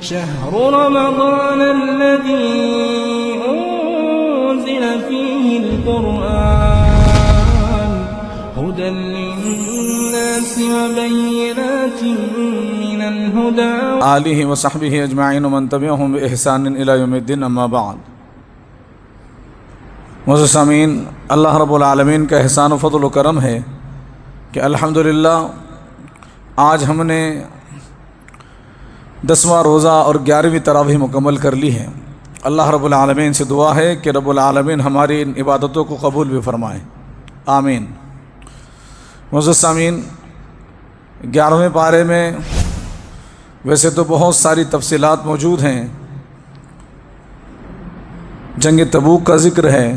شهر رمضان الذي أنزل فيه القرآن هدى للناس وبينات من الهدى آلہ وصحبہ اجمعین ومن تبعہم بإحسان إلی یوم الدین، اما بعد۔ معزز سامعین، اللہ رب العالمین کا احسان و فضل و کرم ہے کہ الحمدللہ آج ہم نے 10واں روزہ اور 11ویں تراویح مکمل کر لی ہے۔ اللہ رب العالمین سے دعا ہے کہ رب العالمین ہماری ان عبادتوں کو قبول بھی فرمائے، آمین۔ معزز سامعین، 11ویں پارے میں ویسے تو بہت ساری تفصیلات موجود ہیں۔ جنگ تبوک کا ذکر ہے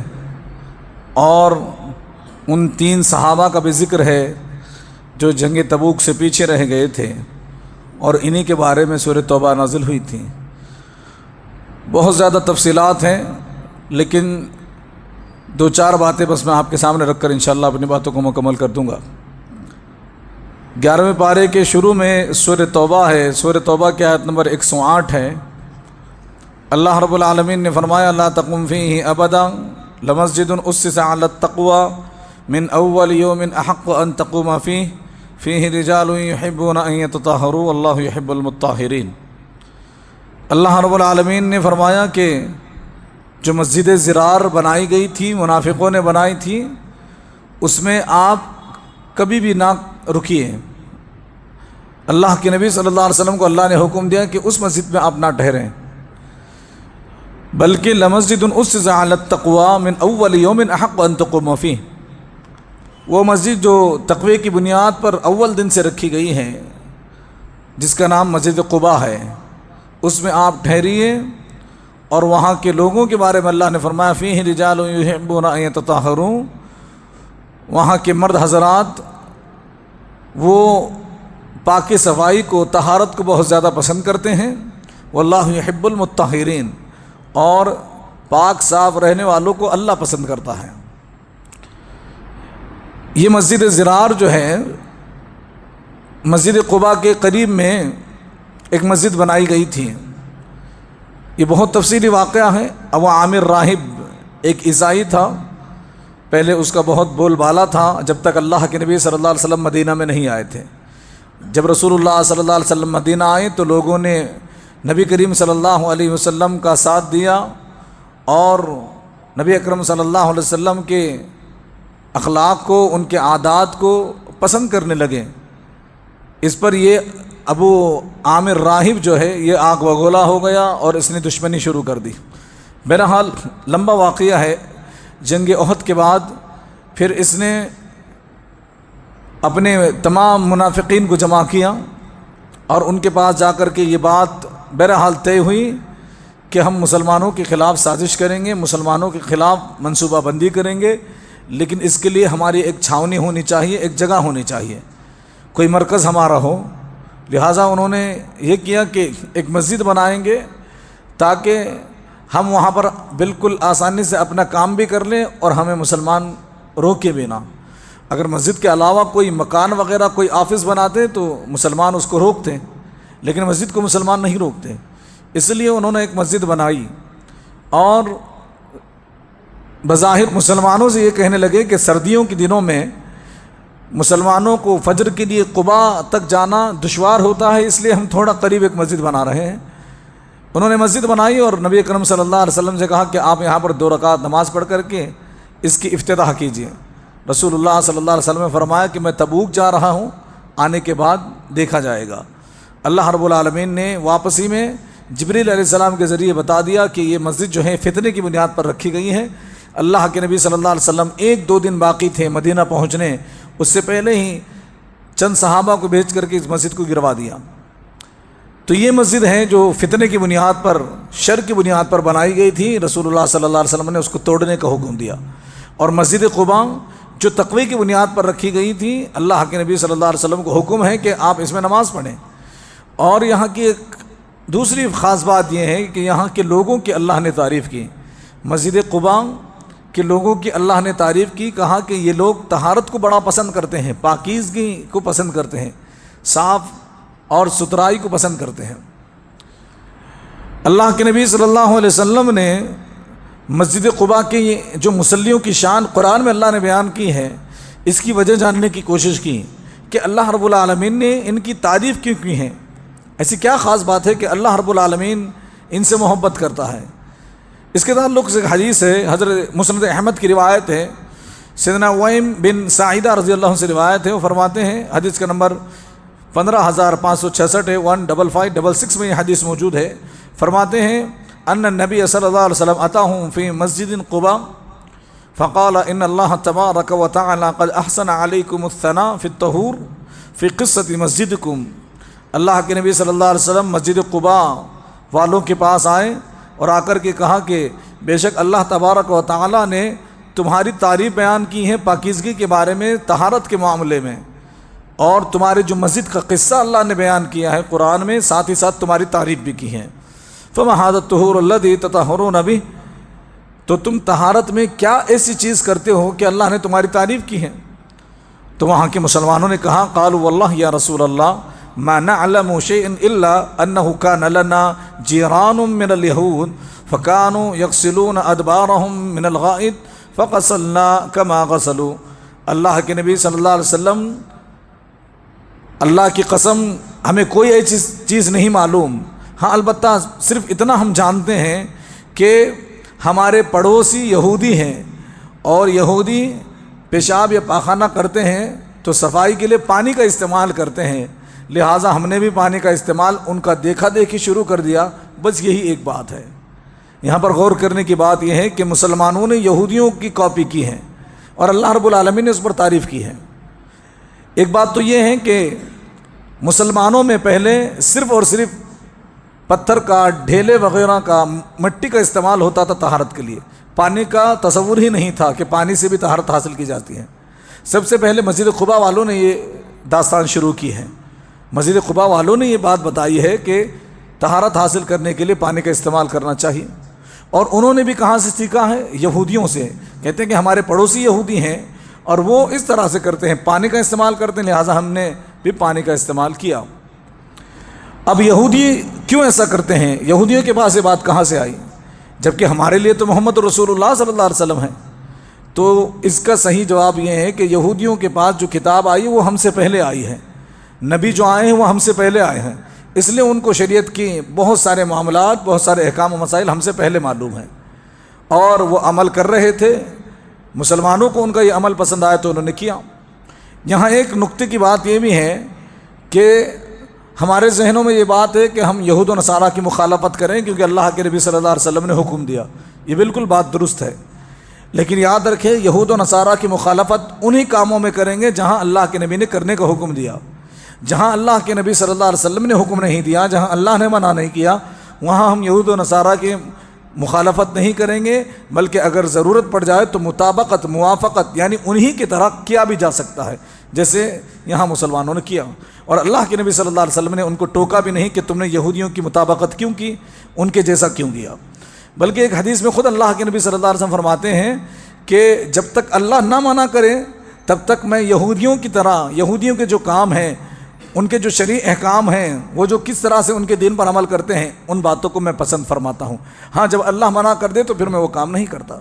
اور ان 3 صحابہ کا بھی ذکر ہے جو جنگ تبوک سے پیچھے رہ گئے تھے، اور انہی کے بارے میں سورہ توبہ نازل ہوئی تھی۔ بہت زیادہ تفصیلات ہیں، لیکن 2-4 باتیں بس میں آپ کے سامنے رکھ کر انشاءاللہ اپنی باتوں کو مکمل کر دوں گا۔ 11ویں پارے کے شروع میں سورہ توبہ ہے۔ سورہ توبہ کی آیت نمبر 108 ہے۔ اللہ رب العالمین نے فرمایا: لا تقم فیہ ابدا لمسجد اسس علی التقوی من اول یوم احق ان تقوم فیہ رجال یحبون ان یتطہروا واللہ یحب المطہرین۔ اللہ رب العالمین نے فرمایا کہ جو مسجد زرار بنائی گئی تھی، منافقوں نے بنائی تھی، اس میں آپ کبھی بھی نہ رکیے۔ اللہ کے نبی صلی اللہ علیہ وسلم کو اللہ نے حکم دیا کہ اس مسجد میں آپ نہ ٹھہریں، بلکہ لمسجد اسس علی التقوی من اول یوم احق ان تقوم فیہ، وہ مسجد جو تقوی کی بنیاد پر اول دن سے رکھی گئی ہے، جس کا نام مسجد قباء ہے، اس میں آپ ٹھہریے۔ اور وہاں کے لوگوں کے بارے میں اللہ نے فرمایا: فیہ رجال یحبون ان یتطہروا، وہاں کے مرد حضرات وہ پاک صفائی کو، طہارت کو بہت زیادہ پسند کرتے ہیں۔ واللہ یحب المطہرین، اور پاک صاف رہنے والوں کو اللہ پسند کرتا ہے۔ یہ مسجد زرار جو ہے، مسجد قباء کے قریب میں ایک مسجد بنائی گئی تھی۔ یہ بہت تفصیلی واقعہ ہے۔ ابو عامر راہب ایک عیسائی تھا، پہلے اس کا بہت بول بالا تھا جب تک اللہ کے نبی صلی اللہ علیہ وسلم مدینہ میں نہیں آئے تھے۔ جب رسول اللہ صلی اللہ علیہ وسلم مدینہ آئے تو لوگوں نے نبی کریم صلی اللہ علیہ وسلم کا ساتھ دیا اور نبی اکرم صلی اللہ علیہ وسلم کے اخلاق کو، ان کے عادات کو پسند کرنے لگے۔ اس پر یہ ابو عامر راہب جو ہے یہ آگ وگولا ہو گیا اور اس نے دشمنی شروع کر دی۔ بہرحال لمبا واقعہ ہے۔ جنگ احد کے بعد پھر اس نے اپنے تمام منافقین کو جمع کیا اور ان کے پاس جا کر کے یہ بات بہرحال طے ہوئی کہ ہم مسلمانوں کے خلاف سازش کریں گے، مسلمانوں کے خلاف منصوبہ بندی کریں گے، لیکن اس کے لیے ہماری ایک چھاونی ہونی چاہیے، ایک جگہ ہونی چاہیے، کوئی مرکز ہمارا ہو۔ لہٰذا انہوں نے یہ کیا کہ ایک مسجد بنائیں گے تاکہ ہم وہاں پر بالکل آسانی سے اپنا کام بھی کر لیں اور ہمیں مسلمان روکے بھی نہ۔ اگر مسجد کے علاوہ کوئی مکان وغیرہ، کوئی آفس بناتے تو مسلمان اس کو روکتے، لیکن مسجد کو مسلمان نہیں روکتے۔ اس لیے انہوں نے ایک مسجد بنائی اور بظاہر مسلمانوں سے یہ کہنے لگے کہ سردیوں کے دنوں میں مسلمانوں کو فجر کے لیے قباء تک جانا دشوار ہوتا ہے، اس لیے ہم تھوڑا قریب ایک مسجد بنا رہے ہیں۔ انہوں نے مسجد بنائی اور نبی اکرم صلی اللہ علیہ وسلم سے کہا کہ آپ یہاں پر 2 رکعت نماز پڑھ کر کے اس کی افتتاح کیجیے۔ رسول اللہ صلی اللہ علیہ وسلم نے فرمایا کہ میں تبوک جا رہا ہوں، آنے کے بعد دیکھا جائے گا۔ اللہ رب العالمین نے واپسی میں جبریل علیہ السلام کے ذریعے بتا دیا کہ یہ مسجد جو ہے فتنے کی بنیاد پر رکھی گئی ہے۔ اللہ کے نبی صلی اللہ علیہ وسلم 1-2 دن باقی تھے مدینہ پہنچنے، اس سے پہلے ہی چند صحابہ کو بھیج کر کے اس مسجد کو گروا دیا۔ تو یہ مسجد ہے جو فتنے کی بنیاد پر، شر کی بنیاد پر بنائی گئی تھی۔ رسول اللہ صلی اللہ علیہ وسلم نے اس کو توڑنے کا حکم دیا۔ اور مسجد قباء جو تقوی کی بنیاد پر رکھی گئی تھی، اللہ کے نبی صلی اللہ علیہ وسلم کو حکم ہے کہ آپ اس میں نماز پڑھیں۔ اور یہاں کی ایک دوسری خاص بات یہ ہے کہ یہاں کے لوگوں کی اللہ نے تعریف کی۔ مسجد قباء کے لوگوں کی اللہ نے تعریف کی، کہا کہ یہ لوگ طہارت کو بڑا پسند کرتے ہیں، پاکیزگی کو پسند کرتے ہیں، صاف اور ستھرائی کو پسند کرتے ہیں۔ اللہ کے نبی صلی اللہ علیہ وسلم نے مسجد قباء کے یہ جو مصلیوں کی شان قرآن میں اللہ نے بیان کی ہے، اس کی وجہ جاننے کی کوشش کی کہ اللہ رب العالمین نے ان کی تعریف کیوں کی ہے، ایسی کیا خاص بات ہے کہ اللہ رب العالمین ان سے محبت کرتا ہے۔ اس کے تعلق سے حدیث ہے، حضرت مسند احمد کی روایت ہے، سیدنا وائم بن سعیدہ رضی اللہ عنہ سے روایت ہے، وہ فرماتے ہیں، حدیث کا نمبر 15566 ہے، 15566 میں یہ حدیث موجود ہے، فرماتے ہیں ان النبی صلی اللہ علیہ وسلم اتاہم فی مسجد قباء فقال ان اللہ تبارک و تعالی قد احسن علیکم الثناء فی الطہور فی قصۃ مسجدکم۔ اللہ کے نبی صلی اللہ علیہ وسلم مسجد قباء والوں کے پاس آئے اور آ کر کے کہا کہ بے شک اللہ تبارک و تعالی نے تمہاری تعریف بیان کی ہے پاکیزگی کے بارے میں، طہارت کے معاملے میں، اور تمہارے جو مسجد کا قصہ اللہ نے بیان کیا ہے قرآن میں، ساتھ ہی ساتھ تمہاری تعریف بھی کی ہے۔ فما ھذا الطہور الذی تطہرون بہ، تو تم طہارت میں کیا ایسی چیز کرتے ہو کہ اللہ نے تمہاری تعریف کی ہے؟ تو وہاں کے مسلمانوں نے کہا قالوا واللہ یا رسول اللہ ما نعلم شيئا الا انه كان لنا جيران من اليهود فكانوا يغسلون ادبارهم من الغائط فغسلنا كما غسلوا۔ اللہ کے نبی صلی اللہ علیہ وسلم، اللہ کی قسم ہمیں کوئی ایسی چیز نہیں معلوم، ہاں البتہ صرف اتنا ہم جانتے ہیں کہ ہمارے پڑوسی یہودی ہیں، اور یہودی پیشاب یا پاخانہ کرتے ہیں تو صفائی کے لیے پانی کا استعمال کرتے ہیں، لہٰذا ہم نے بھی پانی کا استعمال ان کا دیکھا دیکھی شروع کر دیا، بس یہی ایک بات ہے۔ یہاں پر غور کرنے کی بات یہ ہے کہ مسلمانوں نے یہودیوں کی کاپی کی ہے اور اللہ رب العالمین نے اس پر تعریف کی ہے۔ ایک بات تو یہ ہے کہ مسلمانوں میں پہلے صرف اور صرف پتھر کا، ڈھیلے وغیرہ کا، مٹی کا استعمال ہوتا تھا طہارت کے لیے، پانی کا تصور ہی نہیں تھا کہ پانی سے بھی طہارت حاصل کی جاتی ہے۔ سب سے پہلے مسجد قباء والوں نے یہ داستان شروع کی ہے، مسجد قباء والوں نے یہ بات بتائی ہے کہ طہارت حاصل کرنے کے لیے پانی کا استعمال کرنا چاہیے، اور انہوں نے بھی کہاں سے سیکھا ہے؟ یہودیوں سے۔ کہتے ہیں کہ ہمارے پڑوسی یہودی ہیں اور وہ اس طرح سے کرتے ہیں، پانی کا استعمال کرتے ہیں، لہٰذا ہم نے بھی پانی کا استعمال کیا۔ اب یہودی کیوں ایسا کرتے ہیں؟ یہودیوں کے پاس یہ بات کہاں سے آئی؟ جبکہ ہمارے لیے تو محمد رسول اللہ صلی اللہ علیہ وسلم ہے۔ تو اس کا صحیح جواب یہ ہے کہ یہودیوں کے پاس جو کتاب آئی وہ ہم سے پہلے آئی ہے، نبی جو آئے ہیں وہ ہم سے پہلے آئے ہیں، اس لیے ان کو شریعت کی بہت سارے معاملات، بہت سارے احکام و مسائل ہم سے پہلے معلوم ہیں، اور وہ عمل کر رہے تھے۔ مسلمانوں کو ان کا یہ عمل پسند آیا تو انہوں نے کیا۔ یہاں ایک نقطے کی بات یہ بھی ہے کہ ہمارے ذہنوں میں یہ بات ہے کہ ہم یہود و نصارہ کی مخالفت کریں کیونکہ اللہ کے نبی صلی اللہ علیہ وسلم نے حکم دیا، یہ بالکل بات درست ہے، لیکن یاد رکھیں یہود و نصارہ کی مخالفت انہی کاموں میں کریں گے جہاں اللہ کے نبی نے کرنے کا حکم دیا۔ جہاں اللہ کے نبی صلی اللہ علیہ وسلم نے حکم نہیں دیا، جہاں اللہ نے منع نہیں کیا، وہاں ہم یہود و نصارہ کی مخالفت نہیں کریں گے، بلکہ اگر ضرورت پڑ جائے تو مطابقت، موافقت، یعنی انہی کی طرح کیا بھی جا سکتا ہے جیسے یہاں مسلمانوں نے کیا۔ اور اللہ کے نبی صلی اللہ علیہ وسلم نے ان کو ٹوکا بھی نہیں کہ تم نے یہودیوں کی مطابقت کیوں کی، ان کے جیسا کیوں کیا۔ بلکہ ایک حدیث میں خود اللہ کے نبی صلی اللہ علیہ وسلم فرماتے ہیں کہ جب تک اللہ نہ منع کرے تب تک میں یہودیوں کی طرح، یہودیوں کے جو کام ہیں، ان کے جو شرعی احکام ہیں، وہ جو کس طرح سے ان کے دین پر عمل کرتے ہیں، ان باتوں کو میں پسند فرماتا ہوں۔ ہاں جب اللہ منع کر دے تو پھر میں وہ کام نہیں کرتا۔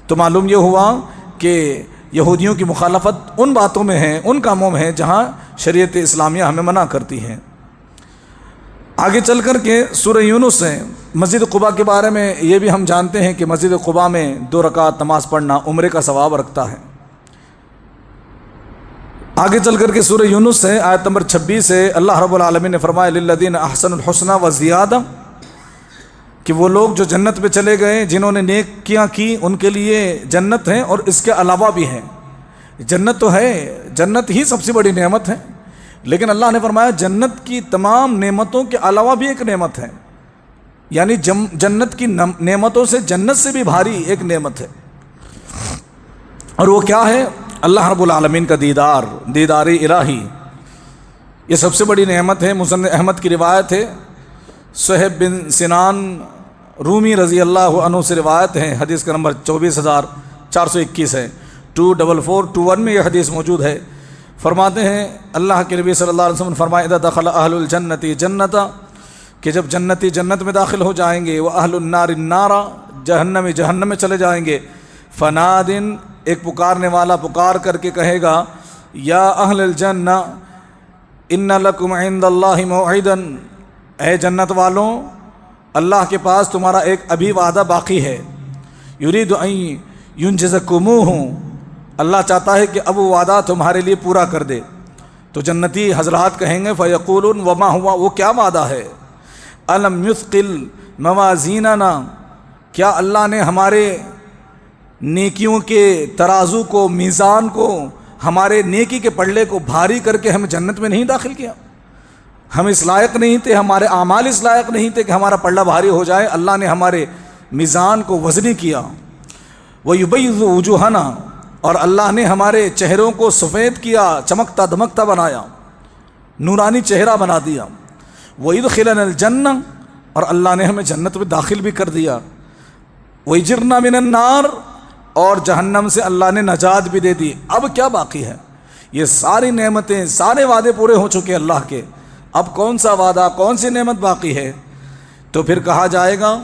تو معلوم یہ ہوا کہ یہودیوں کی مخالفت ان باتوں میں ہے، ان کاموں میں ہے جہاں شریعت اسلامیہ ہمیں منع کرتی ہے۔ آگے چل کر کے سورہ یونس ہے، مسجد قباء کے بارے میں یہ بھی ہم جانتے ہیں کہ مسجد قباء میں 2 رکعت نماز پڑھنا عمرے کا ثواب رکھتا ہے۔ آگے چل کر کے سورہ یونس ہے، آیت نمبر 26 ہے، اللہ رب العالمین نے فرمایا للذین احسنوا الحسنی وزیادہ، کہ وہ لوگ جو جنت پہ چلے گئے، جنہوں نے نیکیاں کی، ان کے لیے جنت ہے اور اس کے علاوہ بھی ہے۔ جنت تو ہے، جنت ہی سب سے بڑی نعمت ہے، لیکن اللہ نے فرمایا جنت کی تمام نعمتوں کے علاوہ بھی ایک نعمت ہے، یعنی جنت کی نعمتوں سے جنت سے بھی بھاری ایک نعمت ہے، اور وہ کیا ہے؟ اللہ رب العالمین کا دیدار، دیدار الہی، یہ سب سے بڑی نعمت ہے۔ مسند احمد کی روایت ہے، صہیب بن سنان رومی رضی اللہ عنہ سے روایت ہے، حدیث کا نمبر 24421 ہے، 24421 میں یہ حدیث موجود ہے۔ فرماتے ہیں اللہ کے نبی صلی اللہ علیہ وسلم فرمایا اذا دخل اہل الجنت جنت کہ جب جنتی جنت میں داخل ہو جائیں گے، وَأَهْلُ النَّارِ النَّارَ جہنمی جہنم میں چلے جائیں گے، فنادن ایک پکارنے والا پکار کر کے کہے گا یا اہل الجنہ ان لکم عند اللہ موعدا، اے جنت والوں اللہ کے پاس تمہارا ایک ابھی وعدہ باقی ہے، یرید ان ینجزکموہ، اللہ چاہتا ہے کہ اب وہ وعدہ تمہارے لیے پورا کر دے۔ تو جنتی حضرات کہیں گے فیقولون وما ہوا، وہ کیا وعدہ ہے؟ الم یثقل موازیننا، کیا اللہ نے ہمارے نیکیوں کے ترازو کو، میزان کو، ہمارے نیکی کے پلڑے کو بھاری کر کے ہمیں جنت میں نہیں داخل کیا؟ ہم اس لائق نہیں تھے، ہمارے اعمال اس لائق نہیں تھے کہ ہمارا پلڑا بھاری ہو جائے، اللہ نے ہمارے میزان کو وزنی کیا۔ وَيُبَيِّضُ وُجُوهَنَا، اور اللہ نے ہمارے چہروں کو سفید کیا، چمکتا دمکتا بنایا، نورانی چہرہ بنا دیا۔ وَيُدْخِلَنَا الْجَنَّةَ، اور اللہ نے ہمیں جنت میں داخل بھی کر دیا۔ وَيُجِرْنَا مِنَ النَّارِ، اور جہنم سے اللہ نے نجات بھی دے دی۔ اب کیا باقی ہے؟ یہ ساری نعمتیں، سارے وعدے پورے ہو چکے اللہ کے، اب کون سا وعدہ، کون سی نعمت باقی ہے؟ تو پھر کہا جائے گا،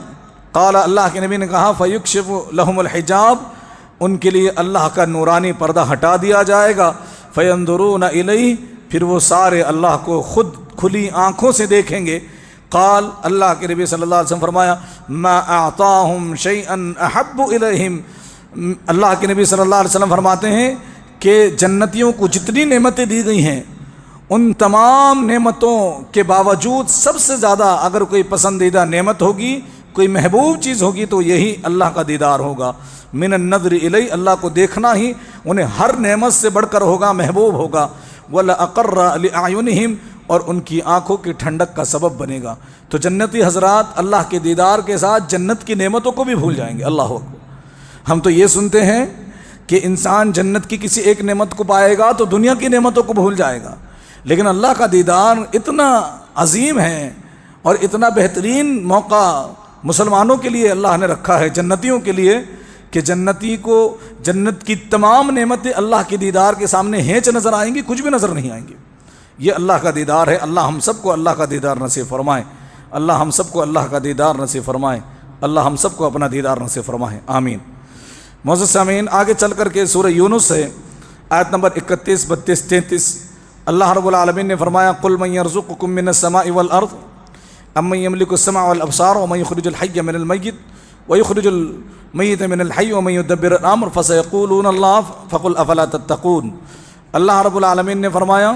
قال، اللہ کے نبی نے کہا فیکشف لہم الحجاب، ان کے لیے اللہ کا نورانی پردہ ہٹا دیا جائے گا، فینظرون الیہ، پھر وہ سارے اللہ کو خود کھلی آنکھوں سے دیکھیں گے۔ قال، اللہ کے نبی صلی اللہ علیہ وسلم فرمایا ما اعطاہم شیئا احب الیہم، اللہ کے نبی صلی اللہ علیہ وسلم فرماتے ہیں کہ جنتیوں کو جتنی نعمتیں دی گئی ہیں ان تمام نعمتوں کے باوجود سب سے زیادہ اگر کوئی پسندیدہ نعمت ہوگی، کوئی محبوب چیز ہوگی تو یہی اللہ کا دیدار ہوگا۔ من النظر الیہ، اللہ کو دیکھنا ہی انہیں ہر نعمت سے بڑھ کر ہوگا، محبوب ہوگا۔ وَلَأَقَرَّ لِأَعْيُنِهِمْ، اور ان کی آنکھوں کی ٹھنڈک کا سبب بنے گا۔ تو جنتی حضرات اللہ کے دیدار کے ساتھ جنت کی نعمتوں کو بھی بھول جائیں گے۔ اللہ اکبر۔ ہم تو یہ سنتے ہیں کہ انسان جنت کی کسی ایک نعمت کو پائے گا تو دنیا کی نعمتوں کو بھول جائے گا، لیکن اللہ کا دیدار اتنا عظیم ہے اور اتنا بہترین موقع مسلمانوں کے لیے اللہ نے رکھا ہے، جنتیوں کے لیے، کہ جنتی کو جنت کی تمام نعمتیں اللہ کے دیدار کے سامنے ہینچ نظر آئیں گی، کچھ بھی نظر نہیں آئیں گی۔ یہ اللہ کا دیدار ہے۔ اللہ ہم سب کو اللہ کا دیدار نصیب فرمائے، اللہ ہم سب کو اللہ کا دیدار نصیب فرمائے، اللہ ہم سب کو اپنا دیدار نصیب فرمائے، آمین۔ معزز سامعین، آگے چل کر کے سورہ یونس سے آیت نمبر 31، 32، 33 اللہ رب العالمین نے فرمایا قل من یرزقکم من السماء والارض امن یملک السمع والابصار ومن یخرج الحی من المیت ویخرج المیت من الحی ومن یدبر الامر فسیقولون اللہ فقل افلا تتقون۔ اللہ رب العالمین نے فرمایا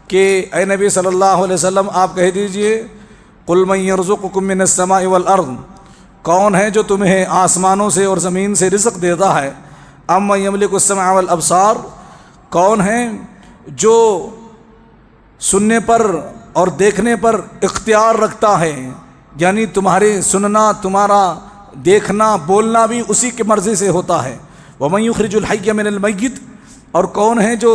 کہ اے نبی صلی اللہ علیہ وسلم آپ کہہ دیجئے قل من یرزقکم من السماء والارض، کون ہے جو تمہیں آسمانوں سے اور زمین سے رزق دیتا ہے؟ امن یملک السمع والابصار، کون ہے جو سننے پر اور دیکھنے پر اختیار رکھتا ہے، یعنی تمہارے سننا، تمہارا دیکھنا، بولنا بھی اسی کی مرضی سے ہوتا ہے۔ وَمَن يُخْرِجُ الْحَيَّ مِنَ الْمَيِّتِ، اور کون ہے جو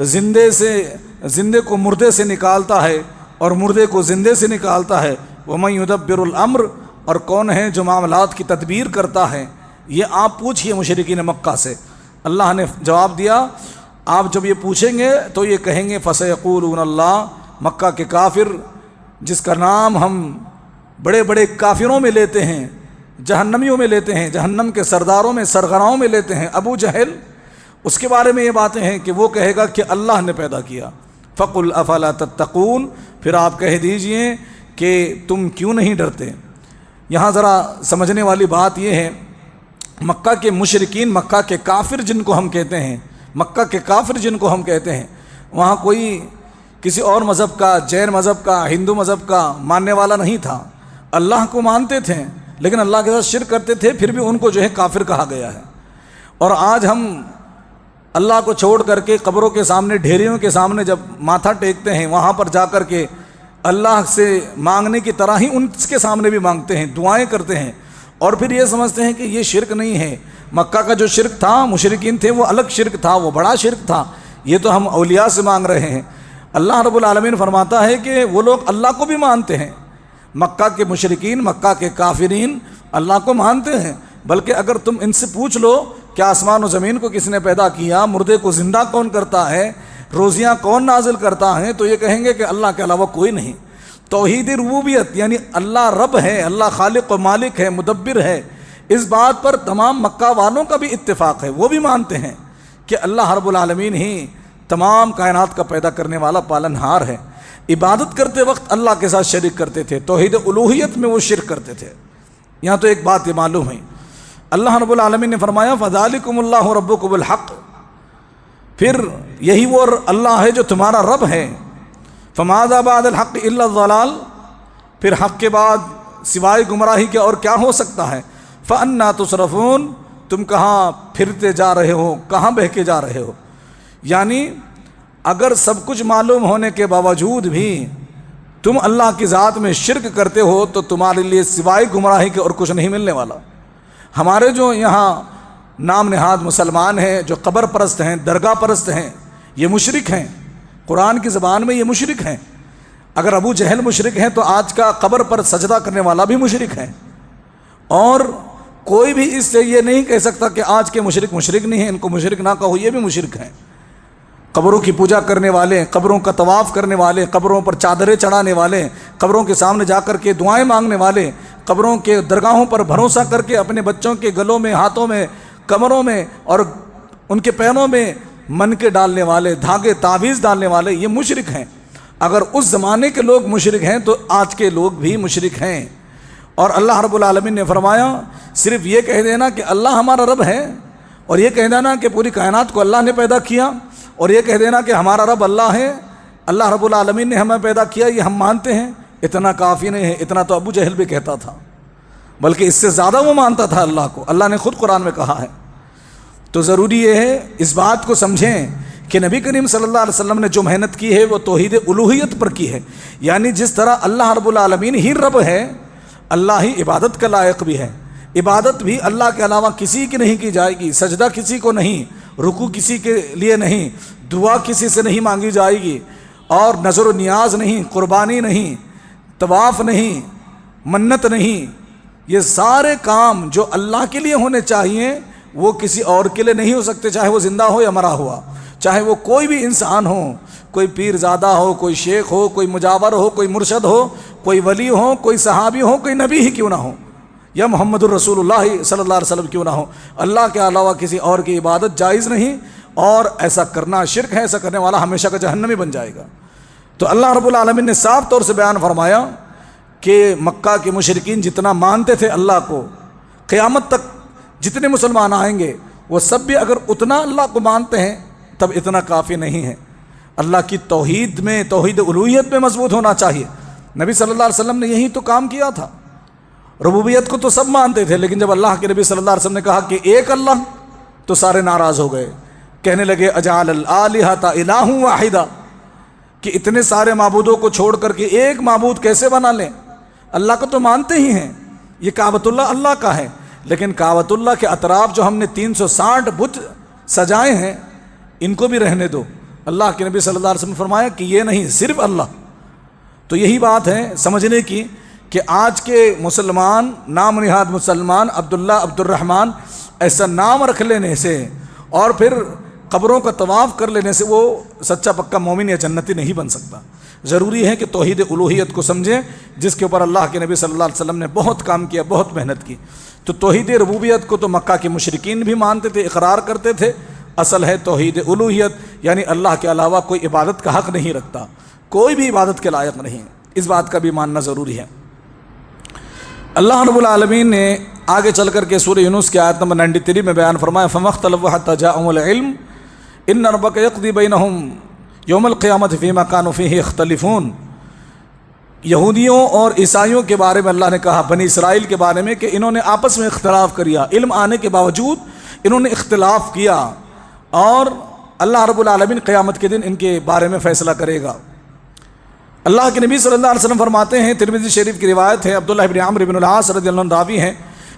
زندے کو مردے سے نکالتا ہے اور مردے کو زندے سے نکالتا ہے۔ وَمَن يُدَبِّرُ الْأَمْرَ، اور کون ہے جو معاملات کی تدبیر کرتا ہے۔ یہ آپ پوچھئے مشرکین مکہ سے۔ اللہ نے جواب دیا آپ جب یہ پوچھیں گے تو یہ کہیں گے فَسَيَقُولُونَ اللہ، مکہ کے کافر جس کا نام ہم بڑے بڑے کافروں میں لیتے ہیں، جہنمیوں میں لیتے ہیں، جہنم کے سرداروں میں، سرغراؤں میں لیتے ہیں، ابو جہل، اس کے بارے میں یہ باتیں ہیں کہ وہ کہے گا کہ اللہ نے پیدا کیا۔ فَقُلْ أَفَلَا تَتَّقُونَ، پھر آپ کہہ دیجئے کہ تم کیوں نہیں ڈرتے۔ یہاں ذرا سمجھنے والی بات یہ ہے، مکہ کے مشرکین، مکہ کے کافر جن کو ہم کہتے ہیں، مکہ کے کافر جن کو ہم کہتے ہیں، وہاں کوئی کسی اور مذہب کا، جین مذہب کا، ہندو مذہب کا ماننے والا نہیں تھا، اللہ کو مانتے تھے لیکن اللہ کے ساتھ شرک کرتے تھے، پھر بھی ان کو جو ہے کافر کہا گیا ہے۔ اور آج ہم اللہ کو چھوڑ کر کے قبروں کے سامنے، ڈھیریوں کے سامنے جب ماتھا ٹیکتے ہیں، وہاں پر جا کر کے اللہ سے مانگنے کی طرح ہی ان کے سامنے بھی مانگتے ہیں، دعائیں کرتے ہیں، اور پھر یہ سمجھتے ہیں کہ یہ شرک نہیں ہے۔ مکہ کا جو شرک تھا، مشرکین تھے، وہ الگ شرک تھا، وہ بڑا شرک تھا، یہ تو ہم اولیاء سے مانگ رہے ہیں۔ اللہ رب العالمین فرماتا ہے کہ وہ لوگ اللہ کو بھی مانتے ہیں، مکہ کے مشرکین، مکہ کے کافرین اللہ کو مانتے ہیں، بلکہ اگر تم ان سے پوچھ لو کہ آسمان و زمین کو کس نے پیدا کیا، مردے کو زندہ کون کرتا ہے، روزیاں کون نازل کرتا ہے، تو یہ کہیں گے کہ اللہ کے علاوہ کوئی نہیں۔ توحید ربوبیت یعنی اللہ رب ہے، اللہ خالق و مالک ہے، مدبر ہے، اس بات پر تمام مکہ والوں کا بھی اتفاق ہے، وہ بھی مانتے ہیں کہ اللہ رب العالمین ہی تمام کائنات کا پیدا کرنے والا پالنہار ہے۔ عبادت کرتے وقت اللہ کے ساتھ شریک کرتے تھے، توحید الوہیت میں وہ شرک کرتے تھے۔ یہاں تو ایک بات یہ معلوم ہے، اللہ رب العالمین نے فرمایا فَذَلِكُمُ اللَّهُ رَبُّكُمُ الْحَقُّ، پھر یہی وہ اللہ ہے جو تمہارا رب ہے۔ فَمَاذَا بَعْدَ الْحَقِّ إِلَّا الضَّلَالُ، پھر حق کے بعد سوائے گمراہی کے اور کیا ہو سکتا ہے۔ فَأَنَّا تُصْرَفُونَ، تم کہاں پھرتے جا رہے ہو، کہاں بہہ کے جا رہے ہو؟ یعنی اگر سب کچھ معلوم ہونے کے باوجود بھی تم اللہ کی ذات میں شرک کرتے ہو تو تمہارے لیے سوائے گمراہی کے اور کچھ نہیں ملنے والا۔ ہمارے جو یہاں نام نہاد مسلمان ہیں، جو قبر پرست ہیں، درگاہ پرست ہیں، یہ مشرک ہیں، قرآن کی زبان میں یہ مشرک ہیں۔ اگر ابو جہل مشرک ہیں تو آج کا قبر پر سجدہ کرنے والا بھی مشرک ہے، اور کوئی بھی اس سے یہ نہیں کہہ سکتا کہ آج کے مشرک نہیں ہیں، ان کو مشرک نہ کہو، یہ بھی مشرک ہیں۔ قبروں کی پوجا کرنے والے، قبروں کا طواف کرنے والے، قبروں پر چادریں چڑھانے والے، قبروں کے سامنے جا کر کے دعائیں مانگنے والے، قبروں کے درگاہوں پر بھروسہ کر کے اپنے بچوں کے گلوں میں، ہاتھوں میں، کمروں میں اور ان کے پیروں میں من کے ڈالنے والے، دھاگے تعویذ ڈالنے والے، یہ مشرک ہیں۔ اگر اس زمانے کے لوگ مشرک ہیں تو آج کے لوگ بھی مشرک ہیں۔ اور اللہ رب العالمین نے فرمایا صرف یہ کہہ دینا کہ اللہ ہمارا رب ہے، اور یہ کہہ دینا کہ پوری کائنات کو اللہ نے پیدا کیا، اور یہ کہہ دینا کہ ہمارا رب اللہ ہے، اللہ رب العالمین نے ہمیں پیدا کیا، یہ ہم مانتے ہیں، اتنا کافی نہیں ہے۔ اتنا تو ابو جہل بھی کہتا تھا، بلکہ اس سے زیادہ وہ مانتا تھا اللہ کو، اللہ نے خود قرآن میں کہا ہے۔ تو ضروری یہ ہے اس بات کو سمجھیں کہ نبی کریم صلی اللہ علیہ وسلم نے جو محنت کی ہے وہ توحید الوہیت پر کی ہے، یعنی جس طرح اللہ رب العالمین ہی رب ہے، اللہ ہی عبادت کا لائق بھی ہے۔ عبادت بھی اللہ کے علاوہ کسی کی نہیں کی جائے گی، سجدہ کسی کو نہیں، رکوع کسی کے لیے نہیں، دعا کسی سے نہیں مانگی جائے گی، اور نظر و نیاز نہیں، قربانی نہیں، طواف نہیں، منت نہیں، یہ سارے کام جو اللہ کے لیے ہونے چاہیے وہ کسی اور کے لیے نہیں ہو سکتے، چاہے وہ زندہ ہو یا مرا ہوا، چاہے وہ کوئی بھی انسان ہو، کوئی پیر زادہ ہو، کوئی شیخ ہو، کوئی مجاور ہو، کوئی مرشد ہو، کوئی ولی ہو، کوئی صحابی ہو، کوئی نبی ہی کیوں نہ ہو، یا محمد الرسول اللہ صلی اللہ علیہ وسلم کیوں نہ ہو، اللہ کے علاوہ کسی اور کی عبادت جائز نہیں، اور ایسا کرنا شرک ہے، ایسا کرنے والا ہمیشہ کا جہنمی بن جائے گا۔ تو اللہ رب العالمین نے صاف طور سے بیان فرمایا کہ مکہ کے مشرکین جتنا مانتے تھے اللہ کو، قیامت تک جتنے مسلمان آئیں گے وہ سب بھی اگر اتنا اللہ کو مانتے ہیں تب اتنا کافی نہیں ہے۔ اللہ کی توحید میں، توحید الوہیت میں مضبوط ہونا چاہیے۔ نبی صلی اللہ علیہ وسلم نے یہی تو کام کیا تھا۔ ربوبیت کو تو سب مانتے تھے، لیکن جب اللہ کے نبی صلی اللہ علیہ وسلم نے کہا کہ ایک اللہ، تو سارے ناراض ہو گئے، کہنے لگے اجعل الآلہۃ الہ واحدہ، کہ اتنے سارے معبودوں کو چھوڑ کر کے ایک معبود کیسے بنا لیں؟ اللہ کو تو مانتے ہی ہیں، یہ کعبۃ اللہ اللہ کا ہے، لیکن کعبۃ اللہ کے اطراف جو ہم نے 360 بت سجائے ہیں ان کو بھی رہنے دو۔ اللہ کے نبی صلی اللہ علیہ وسلم نے فرمایا کہ یہ نہیں، صرف اللہ۔ تو یہی بات ہے سمجھنے کی کہ آج کے مسلمان، نام نہاد مسلمان، عبداللہ، عبد الرحمن ایسا نام رکھ لینے سے اور پھر قبروں کا طواف کر لینے سے وہ سچا پکا مومن یا جنتی نہیں بن سکتا۔ ضروری ہے کہ توحید الوہیت کو سمجھیں، جس کے اوپر اللہ کے نبی صلی اللہ علیہ وسلم نے بہت کام کیا، بہت محنت کی۔ تو توحید ربوبیت کو تو مکہ کے مشرکین بھی مانتے تھے، اقرار کرتے تھے۔ اصل ہے توحید الوہیت، یعنی اللہ کے علاوہ کوئی عبادت کا حق نہیں رکھتا، کوئی بھی عبادت کے لائق نہیں، اس بات کا بھی ماننا ضروری ہے۔ اللہ رب العالمین نے آگے چل کر کے سورہ یونس کی آیت نمبر 93 میں بیان فرمایا فَمَا اخْتَلَفُوا حَتَّىٰ جَاءَهُمُ الْعِلْمُ إِنَّ رَبَّكَ يَقْضِي بَيْنَهُمْ يَوْمَ الْقِيَامَةِ فِيمَا كَانُوا فِيهِ يَخْتَلِفُونَ۔ یہودیوں اور عیسائیوں کے بارے میں اللہ نے کہا، بنی اسرائیل کے بارے میں، کہ انہوں نے آپس میں اختلاف کیا، علم آنے کے باوجود انہوں نے اختلاف کیا، اور اللہ رب العالمین قیامت کے دن ان کے بارے میں فیصلہ کرے گا۔ اللہ کے نبی صلی اللہ علیہ وسلم فرماتے ہیں، ترمذی شریف کی روایت ہے، عبداللہ بن عمرو بن العاص رضی اللہ عنہ راوی ہیں،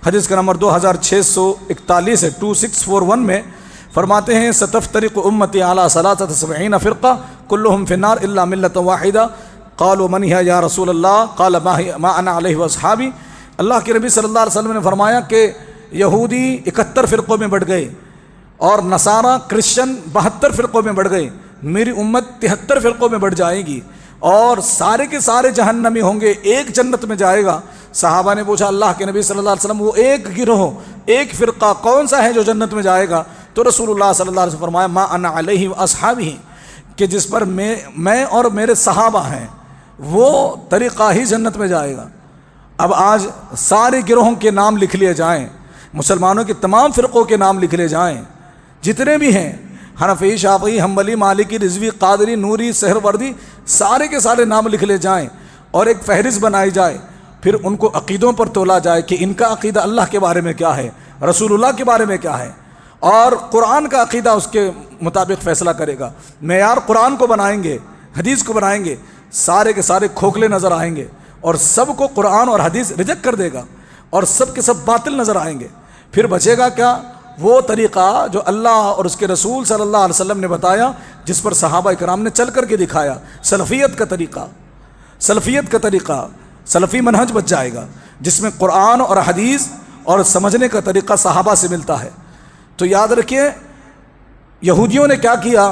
حدیث کا نمبر 2641 ہے، 2641 میں فرماتے ہیں ستفترق امتی علی 73 فرقہ کلہم فی النار الا ملۃ واحدہ قالوا من ہی یا رسول اللہ قال ما انا علیہ واصحابی۔ اللہ کے نبی صلی اللہ علیہ وسلم نے فرمایا کہ یہودی 71 فرقوں میں بٹ گئے اور نصارہ کرسچن 72 فرقوں میں بڑھ گئے، میری امت 73 فرقوں میں بڑھ جائے گی، اور سارے کے سارے جہنمی ہوں گے، ایک جنت میں جائے گا۔ صحابہ نے پوچھا اللہ کے نبی صلی اللہ علیہ وسلم وہ ایک گروہ، ایک فرقہ کون سا ہے جو جنت میں جائے گا؟ تو رسول اللہ صلی اللہ علیہ وسلم فرمایا ما انا علیہ واصحابہ، کہ جس پر میں اور میرے صحابہ ہیں وہ طریقہ ہی جنت میں جائے گا۔ اب آج سارے گروہوں کے نام لکھ لیے جائیں، مسلمانوں کے تمام فرقوں کے نام لکھ لیے جائیں، جتنے بھی ہیں، حنفی، شافعی، حنبلی، مالکی، رضوی، قادری، نوری، سہروردی، سارے کے سارے نام لکھ لے جائیں اور ایک فہرست بنائی جائے، پھر ان کو عقیدوں پر تولا جائے کہ ان کا عقیدہ اللہ کے بارے میں کیا ہے، رسول اللہ کے بارے میں کیا ہے، اور قرآن کا عقیدہ اس کے مطابق فیصلہ کرے گا۔ معیار قرآن کو بنائیں گے، حدیث کو بنائیں گے، سارے کے سارے کھوکھلے نظر آئیں گے اور سب کو قرآن اور حدیث ریجیکٹ کر دے گا اور سب کے سب باطل نظر آئیں گے۔ پھر بچے گا کیا؟ وہ طریقہ جو اللہ اور اس کے رسول صلی اللہ علیہ وسلم نے بتایا، جس پر صحابہ اکرام نے چل کر کے دکھایا، سلفیت کا طریقہ، سلفیت کا طریقہ، سلفی منہج بچ جائے گا، جس میں قرآن اور حدیث اور سمجھنے کا طریقہ صحابہ سے ملتا ہے۔ تو یاد رکھیے یہودیوں نے کیا کیا،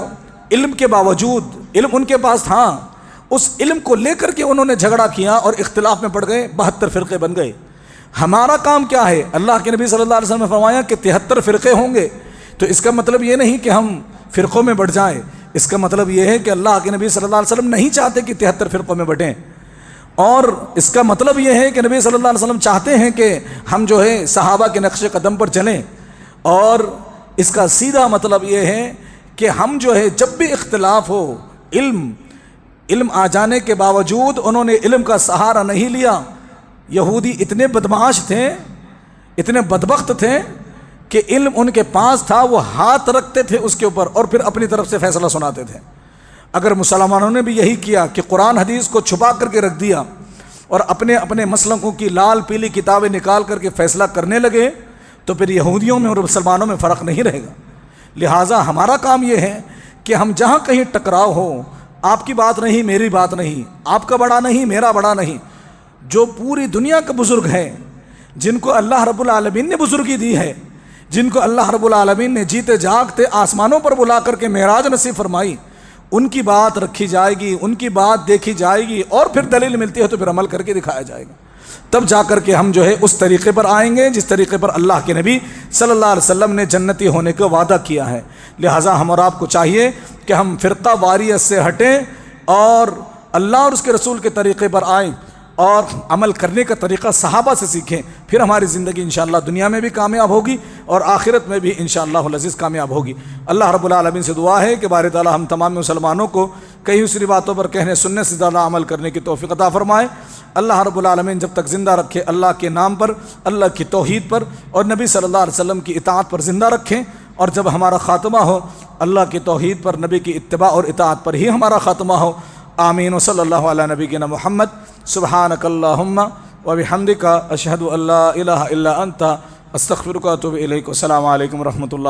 علم کے باوجود، علم ان کے پاس تھا، اس علم کو لے کر کے انہوں نے جھگڑا کیا اور اختلاف میں پڑ گئے، 72 فرقے بن گئے۔ ہمارا کام کیا ہے؟ اللہ کے نبی صلی اللہ علیہ وسلم نے فرمایا کہ 73 فرقے ہوں گے، تو اس کا مطلب یہ نہیں کہ ہم فرقوں میں بٹ جائیں، اس کا مطلب یہ ہے کہ اللہ کے نبی صلی اللہ علیہ وسلم نہیں چاہتے کہ 73 فرقوں میں بٹیں، اور اس کا مطلب یہ ہے کہ نبی صلی اللہ علیہ وسلم چاہتے ہیں کہ ہم جو ہے صحابہ کے نقش قدم پر چلیں، اور اس کا سیدھا مطلب یہ ہے کہ ہم جو ہے جب بھی اختلاف ہو، علم آ جانے کے باوجود انہوں نے علم کا سہارا نہیں لیا۔ یہودی اتنے بدمعاش تھے، اتنے بدبخت تھے کہ علم ان کے پاس تھا، وہ ہاتھ رکھتے تھے اس کے اوپر اور پھر اپنی طرف سے فیصلہ سناتے تھے۔ اگر مسلمانوں نے بھی یہی کیا کہ قرآن حدیث کو چھپا کر کے رکھ دیا اور اپنے اپنے مسلکوں کی لال پیلی کتابیں نکال کر کے فیصلہ کرنے لگے، تو پھر یہودیوں میں اور مسلمانوں میں فرق نہیں رہے گا۔ لہٰذا ہمارا کام یہ ہے کہ ہم جہاں کہیں ٹکراؤ ہو، آپ کی بات نہیں، میری بات نہیں، آپ کا بڑا نہیں، میرا بڑا نہیں، جو پوری دنیا کے بزرگ ہیں، جن کو اللہ رب العالمین نے بزرگی دی ہے، جن کو اللہ رب العالمین نے جیتے جاگتے آسمانوں پر بلا کر کے معراج نصیب فرمائی، ان کی بات رکھی جائے گی، ان کی بات دیکھی جائے گی، اور پھر دلیل ملتی ہے تو پھر عمل کر کے دکھایا جائے گا۔ تب جا کر کے ہم جو ہے اس طریقے پر آئیں گے جس طریقے پر اللہ کے نبی صلی اللہ علیہ وسلم نے جنتی ہونے کا وعدہ کیا ہے۔ لہٰذا ہم اور آپ کو چاہیے کہ ہم فرقہ واریت سے ہٹیں اور اللہ اور اس کے رسول کے طریقے پر آئیں اور عمل کرنے کا طریقہ صحابہ سے سیکھیں، پھر ہماری زندگی انشاءاللہ دنیا میں بھی کامیاب ہوگی اور آخرت میں بھی انشاءاللہ العزیز کامیاب ہوگی۔ اللہ رب العالمین سے دعا ہے کہ باری تعالیٰ ہم تمام مسلمانوں کو کئی دوسری باتوں پر کہنے سننے سے زیادہ عمل کرنے کی توفیق عطا فرمائے۔ اللہ رب العالمین جب تک زندہ رکھے اللہ کے نام پر، اللہ کی توحید پر اور نبی صلی اللہ علیہ وسلم کی اطاعت پر زندہ رکھیں، اور جب ہمارا خاتمہ ہو اللہ کی توحید پر، نبی کی اتباع اور اطاعت پر ہی ہمارا خاتمہ ہو۔ آمین و صلی اللہ علی نبینا محمد۔ سبحانک اللہم و بحمدک، اشہد ان لا الہ الا انت، استغفرک و اتوب الیک۔ السلام علیکم و رحمۃ اللہ۔